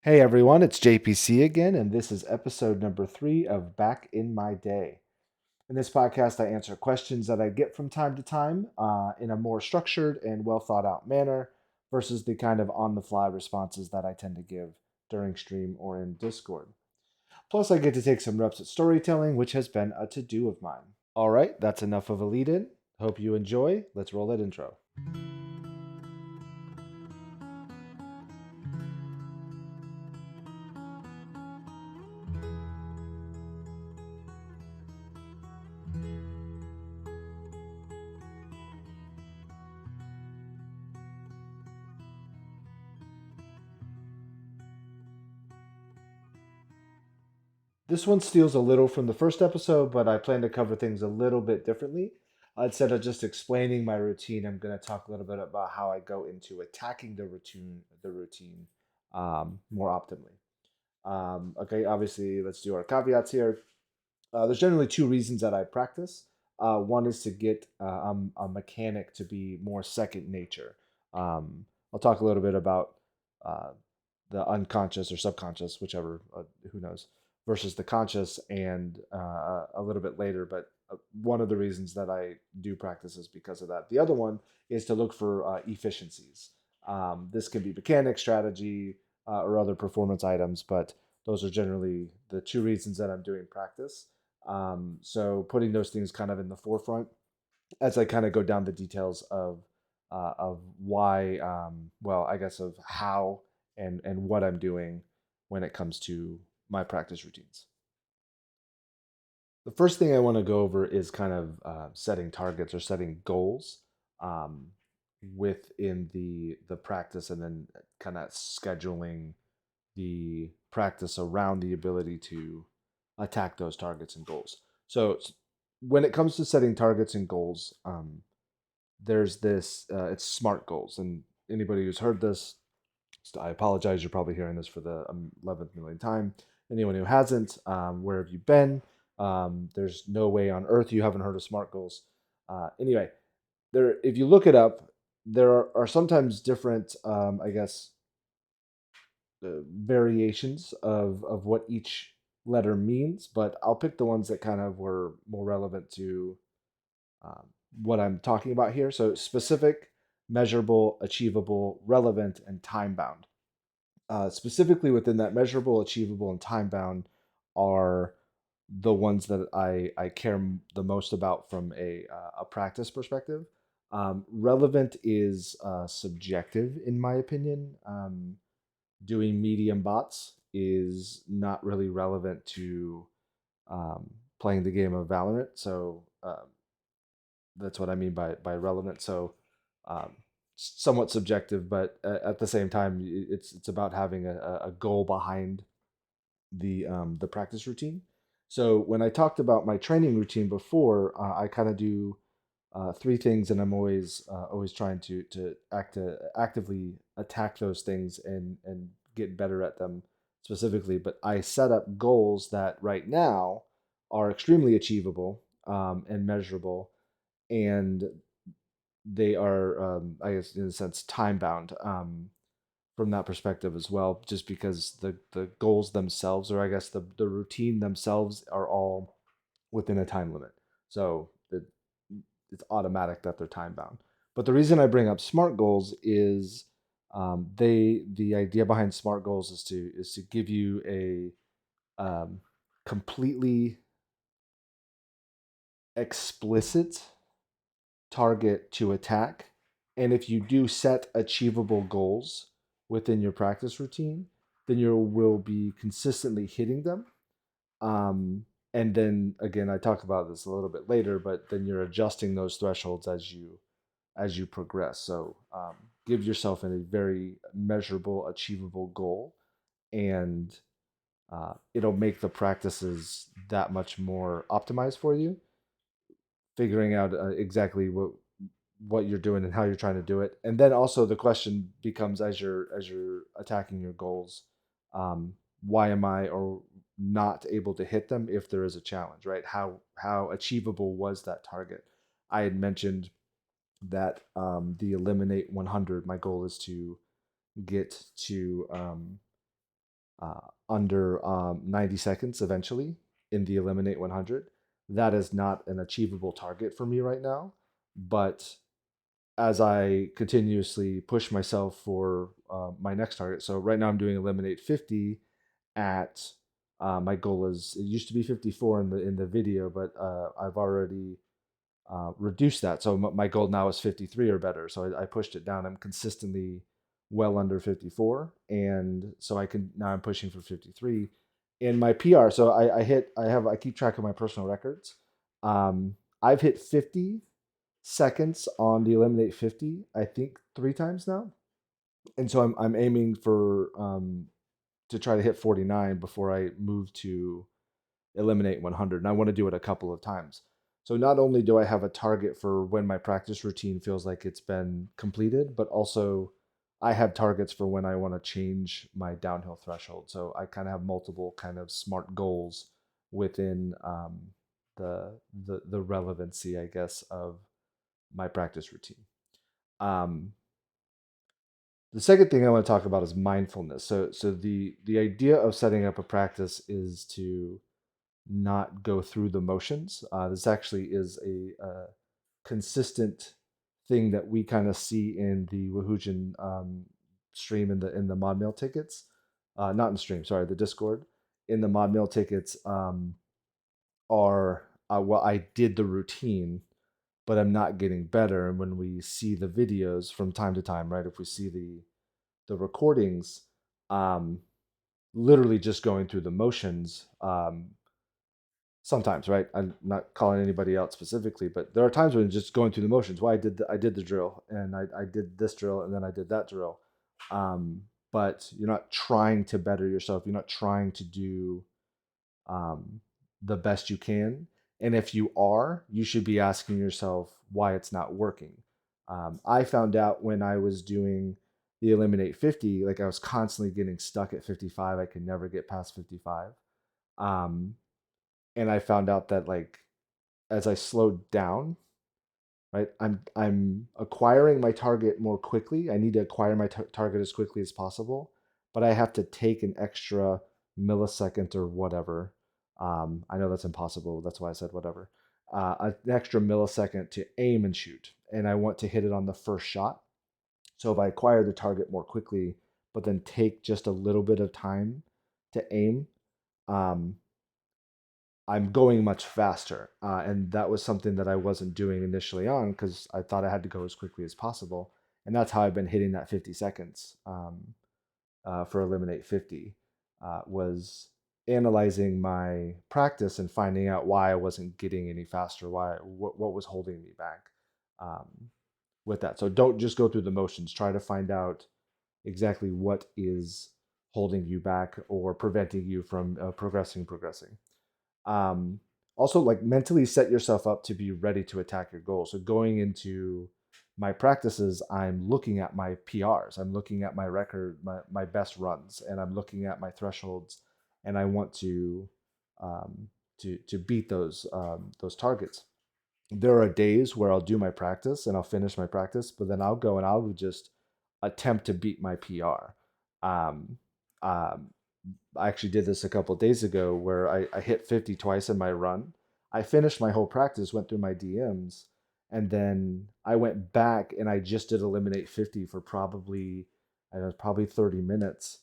Hey everyone, it's JPC again, and this is episode number 3 of Back in My Day. In this podcast, I answer questions that I get from time to time in a more structured and well thought out manner versus the kind of on the fly responses that I tend to give during stream or in Discord. Plus, I get to take some reps at storytelling, which has been a to do of mine. All right, that's enough of a lead in. Hope you enjoy. Let's roll that intro. This one steals a little from the first episode, but I plan to cover things a little bit differently. Instead of just explaining my routine, I'm going to talk a little bit about how I go into attacking the routine more optimally. Okay, obviously, let's do our caveats here. There's generally two reasons that I practice. One is to get a mechanic to be more second nature. I'll talk a little bit about uh, the unconscious or subconscious, whichever, who knows, versus the conscious, and a little bit later. But one of the reasons that I do practice is because of that. The other one is to look for efficiencies. This can be mechanic, strategy, or other performance items, but those are generally the two reasons that I'm doing practice. So putting those things kind of in the forefront as I kind of go down the details of why, well, I guess of how and what I'm doing when it comes to my practice routines. The first thing I want to go over is kind of setting targets or setting goals um, within the practice, and then kind of scheduling the practice around the ability to attack those targets and goals. So when it comes to setting targets and goals, there's this it's SMART goals, and anybody who's heard this, I apologize, you're probably hearing this for the 11th million time. Anyone who hasn't, where have you been? There's no way on earth you haven't heard of SMART goals. Anyway, there, if you look it up, there are sometimes different, I guess, variations of what each letter means, but I'll pick the ones that kind of were more relevant to um, what I'm talking about here. So specific, measurable, achievable, relevant, and time bound. Specifically within that, measurable, achievable, and time bound are the ones that I care the most about from a practice perspective. Relevant is subjective, in my opinion. Doing medium bots is not really relevant to um, playing the game of Valorant. So that's what I mean by relevant. So um, somewhat subjective, but at the same time, it's about having a goal behind the practice routine. So when I talked about my training routine before, I kind of do three things, and I'm always trying to actively attack those things and get better at them specifically. But I set up goals that right now are extremely achievable and measurable, and they are, I guess, in a sense, time bound from that perspective as well. Just because the goals themselves, or I guess the routine themselves, are all within a time limit. So it's automatic that they're time bound. But the reason I bring up SMART goals is the idea behind SMART goals is to give you a completely explicit target to attack. And if you do set achievable goals within your practice routine, then you will be consistently hitting them. Um, and then again, I talk about this a little bit later, but then you're adjusting those thresholds as you progress. So give yourself a very measurable, achievable goal, and it'll make the practices that much more optimized for you. Figuring out exactly what you're doing and how you're trying to do it, and then also the question becomes, as you're attacking your goals, um, why am I or not able to hit them if there is a challenge, right? How achievable was that target? I had mentioned that the eliminate 100, my goal is to get to uh, under 90 seconds eventually in the Eliminate 100. That is not an achievable target for me right now, but as I continuously push myself for my next target. So right now I'm doing Eliminate 50 at my goal is it used to be 54 in the video, but I've already reduce that. So my goal now is 53 or better. So I pushed it down. I'm consistently well under 54. And so now I'm pushing for 53 in my PR. So I keep track of my personal records. I've hit 50 seconds on the Eliminate 50, I think 3 times now. And so I'm aiming for, to try to hit 49 before I move to Eliminate 100. And I want to do it a couple of times. So not only do I have a target for when my practice routine feels like it's been completed, but also I have targets for when I want to change my downhill threshold. So I kind of have multiple kind of smart goals within the relevancy, I guess, of my practice routine. Um, the second thing I want to talk about is mindfulness. So the idea of setting up a practice is to not go through the motions. This actually is a consistent thing that we kind of see in the Wahoojan stream in the mod mail tickets. Not in stream, sorry, the Discord. In the mod mail tickets are well, I did the routine, but I'm not getting better. And when we see the videos from time to time, right? If we see the recordings, um, literally just going through the motions. Sometimes, right? I'm not calling anybody out specifically, but there are times when just going through the motions. Well, I did the drill, and I did this drill, and then I did that drill. But you're not trying to better yourself. You're not trying to do um, the best you can. And if you are, you should be asking yourself why it's not working. I found out when I was doing the Eliminate 50, like I was constantly getting stuck at 55. I could never get past 55. Um, and I found out that like as I slowed down, right, I'm acquiring my target more quickly. I need to acquire my target as quickly as possible, but I have to take an extra millisecond or whatever. I know that's impossible. That's why I said whatever. An extra millisecond to aim and shoot, and I want to hit it on the first shot. So if I acquire the target more quickly, but then take just a little bit of time to aim, um, I'm going much faster. And that was something that I wasn't doing initially on because I thought I had to go as quickly as possible. And that's how I've been hitting that 50 seconds for Eliminate 50, was analyzing my practice and finding out why I wasn't getting any faster, what was holding me back um, with that. So don't just go through the motions. Try to find out exactly what is holding you back or preventing you from progressing. um, Also, like mentally set yourself up to be ready to attack your goal. So going into my practices, I'm looking at my PRs, I'm looking at my record, my best runs, and I'm looking at my thresholds, and I want to beat those targets. There are days where I'll do my practice and I'll finish my practice, but then I'll go and I'll just attempt to beat my PR. Um, um, I actually did this a couple of days ago where I hit 50 twice in my run. I finished my whole practice, went through my DMs, and then I went back and I just did Eliminate 50 for probably, I don't know, probably 30 minutes,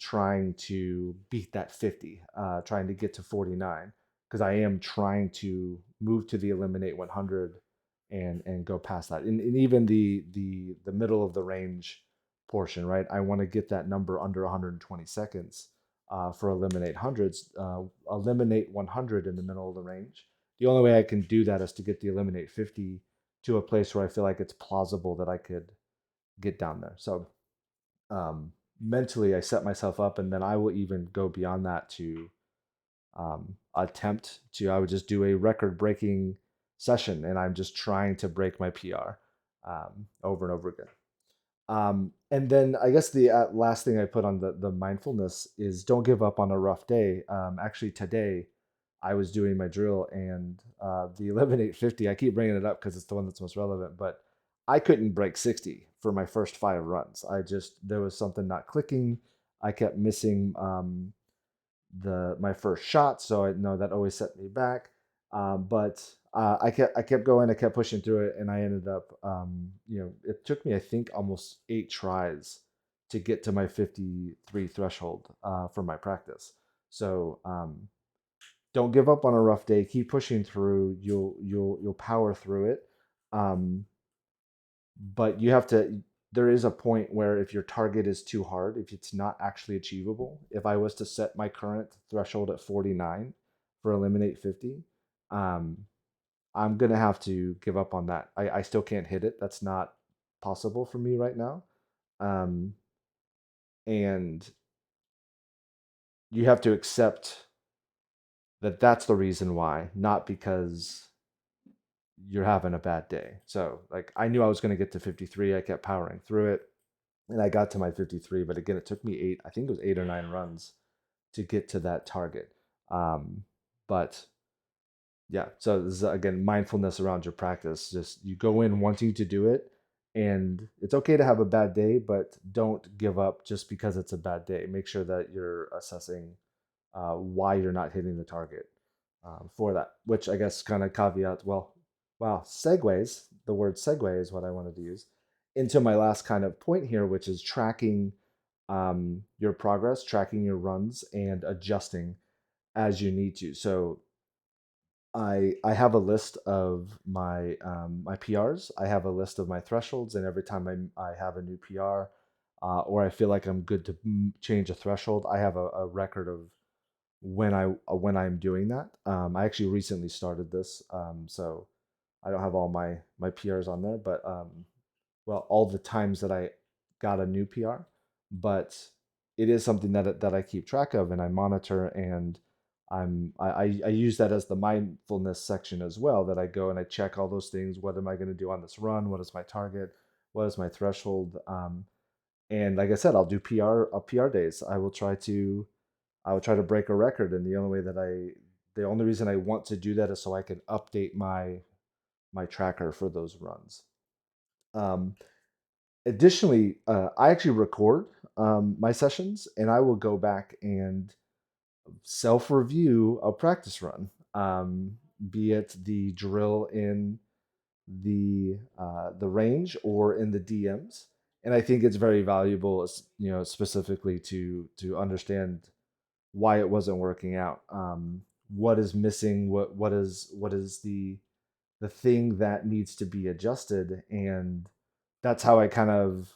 trying to beat that 50, trying to get to 49, because I am trying to move to the Eliminate 100 and go past that. And even the middle of the range portion, right? I want to get that number under 120 seconds for eliminate hundreds, eliminate 100 in the middle of the range. The only way I can do that is to get the eliminate 50 to a place where I feel like it's plausible that I could get down there. So mentally, I set myself up, and then I will even go beyond that to attempt to. I would just do a record-breaking session, and I'm just trying to break my PR over and over again. And then I guess the last thing I put on the mindfulness is don't give up on a rough day. Actually, today I was doing my drill and the eliminate 50. I keep bringing it up because it's the one that's most relevant, but I couldn't break 60 for my first 5 runs. There was something not clicking. I kept missing the my first shot, so I know that always set me back. But I kept going, I kept pushing through it, and I ended up, it took me I think almost 8 tries to get to my 53 threshold for my practice. So don't give up on a rough day. Keep pushing through. You'll power through it. Um, but you have to. There is a point where if your target is too hard, if it's not actually achievable, if I was to set my current threshold at 49 for eliminate 50, um, I'm gonna have to give up on that. I still can't hit it. That's not possible for me right now. Um, and you have to accept that that's the reason why, not because you're having a bad day. So like I knew I was going to get to 53. I kept powering through it and I got to my 53, but again, it took me I think it was 8 or 9 runs to get to that target. But yeah, so this is again mindfulness around your practice. Just you go in wanting to do it, and it's okay to have a bad day, but don't give up just because it's a bad day. Make sure that you're assessing why you're not hitting the target for that, which I guess kind of caveat, well, wow, segues, the word segue is what I wanted to use, into my last kind of point here, which is tracking your progress, tracking your runs, and adjusting as you need to. So I have a list of my PRs. I have a list of my thresholds, and every time I have a new PR, or I feel like I'm good to change a threshold, I have a record of when I'm doing that. I actually recently started this, so I don't have all my PRs on there, but well, all the times that I got a new PR, but it is something that I keep track of and I monitor, and I use that as the mindfulness section as well. That I go and I check all those things. What am I going to do on this run? What is my target? What is my threshold? And like I said, I'll do PR days. I will try to break a record, and the only reason I want to do that is so I can update my tracker for those runs. Um, Additionally, I actually record my sessions, and I will go back and self-review a practice run, be it the drill in the range or in the DMs. And I think it's very valuable, specifically to understand why it wasn't working out. What is missing? What is the thing that needs to be adjusted? And that's how I kind of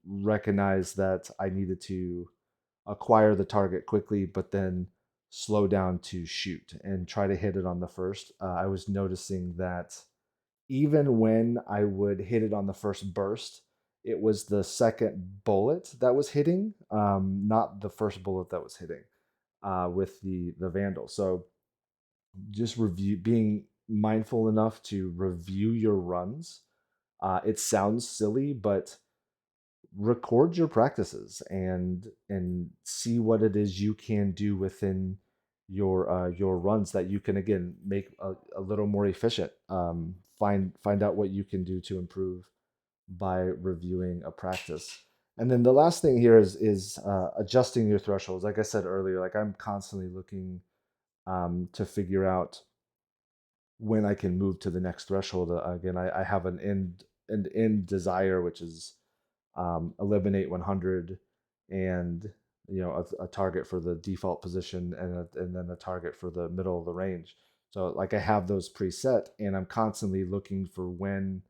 recognized that I needed to acquire the target quickly, but then slow down to shoot and try to hit it on the first. I was noticing that even when I would hit it on the first burst, it was the second bullet that was hitting, not the first bullet that was hitting with the Vandal. So just being mindful enough to review your runs. It sounds silly, but record your practices and see what it is you can do within your runs that you can again make a little more efficient. Find out what you can do to improve by reviewing a practice. And then the last thing here is adjusting your thresholds. Like I said earlier, like I'm constantly looking to figure out when I can move to the next threshold. Again, I have an end desire, which is eliminate 100, and a target for the default position, and then a target for the middle of the range. So like I have those preset, and I'm constantly looking for when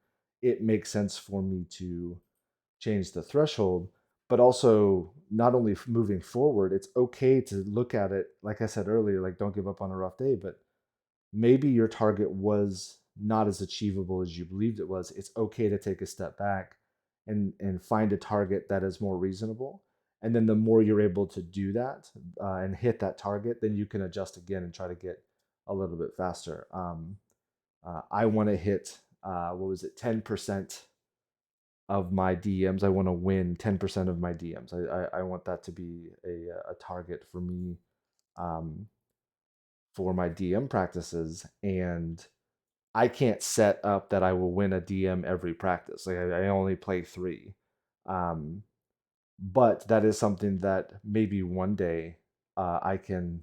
it makes sense for me to change the threshold. But also, not only moving forward, it's okay to look at it, like I said earlier, like don't give up on a rough day, but maybe your target was not as achievable as you believed it was. It's okay to take a step back and find a target that is more reasonable. And then the more you're able to do that and hit that target, then you can adjust again and try to get a little bit faster. I want to hit what was it, 10% of my DMs. I want to win 10% of my DMs. I want that to be a target for me um, for my DM practices, and I can't set up that I will win a DM every practice. Like I only play three. Um, but that is something that maybe one day uh, I can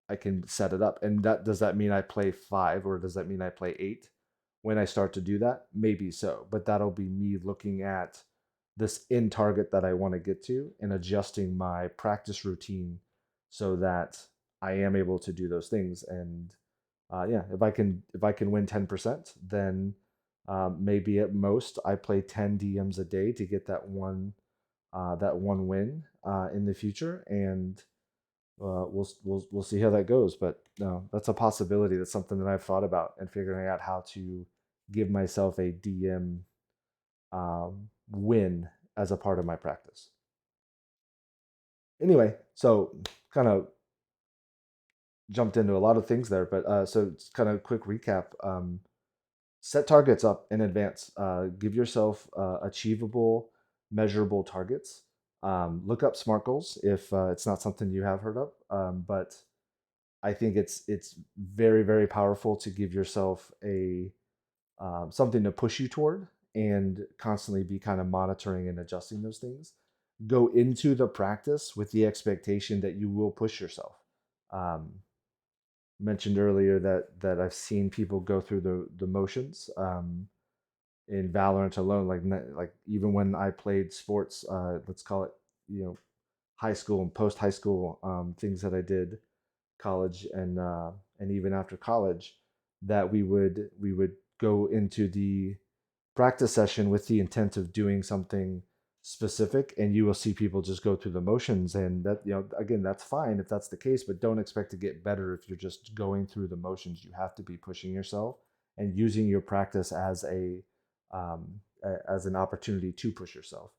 I can set it up. And that does that mean I play five or does that mean I play eight when I start to do that? Maybe so, but that'll be me looking at this end target that I want to get to and adjusting my practice routine so that I am able to do those things. And yeah, if I can win 10%, then maybe at most I play 10 DMs a day to get that one win in the future, and we'll see how that goes. But no, that's a possibility. That's something that I've thought about and figuring out how to give myself a DM win as a part of my practice. Anyway, so kind of jumped into a lot of things there, but so it's kind of quick recap. Set targets up in advance. Give yourself achievable, measurable targets. Look up SMART goals if it's not something you have heard of, but I think it's very very powerful to give yourself a something to push you toward and constantly be kind of monitoring and adjusting those things. Go into the practice with the expectation that you will push yourself. Um, Mentioned earlier that I've seen people go through the motions in Valorant alone. Like even when I played sports, let's call it you know high school and post high school things that I did college and even after college that we would go into the practice session with the intent of doing something specific, and you will see people just go through the motions, and that again, that's fine if that's the case, but don't expect to get better if you're just going through the motions. You have to be pushing yourself and using your practice as as an opportunity to push yourself.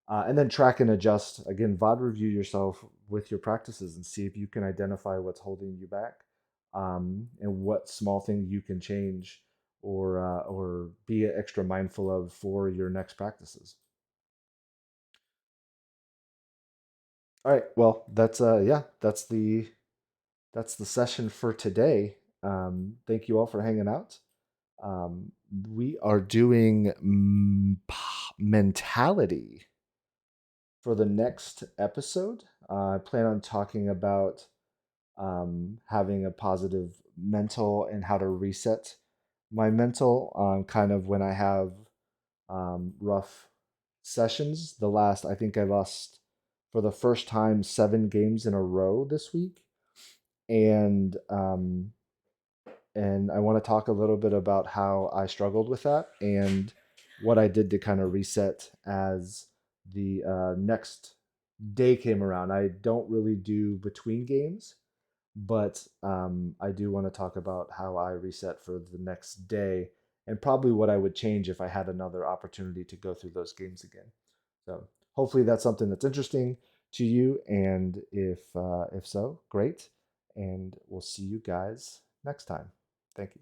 And then track and adjust. Again, VOD review yourself with your practices and see if you can identify what's holding you back, and what small thing you can change or be extra mindful of for your next practices. All right. Well, that's yeah, that's the session for today. Thank you all for hanging out. Um, we are doing mentality for the next episode. I plan on talking about having a positive mental and how to reset my mental kind of when I have rough sessions. The last, I think I lost for the first time 7 games in a row this week, and I want to talk a little bit about how I struggled with that and what I did to kind of reset as the next day came around. I don't really do between games, but I do want to talk about how I reset for the next day and probably what I would change if I had another opportunity to go through those games again. So hopefully that's something that's interesting to you, and if so, great. And we'll see you guys next time. Thank you.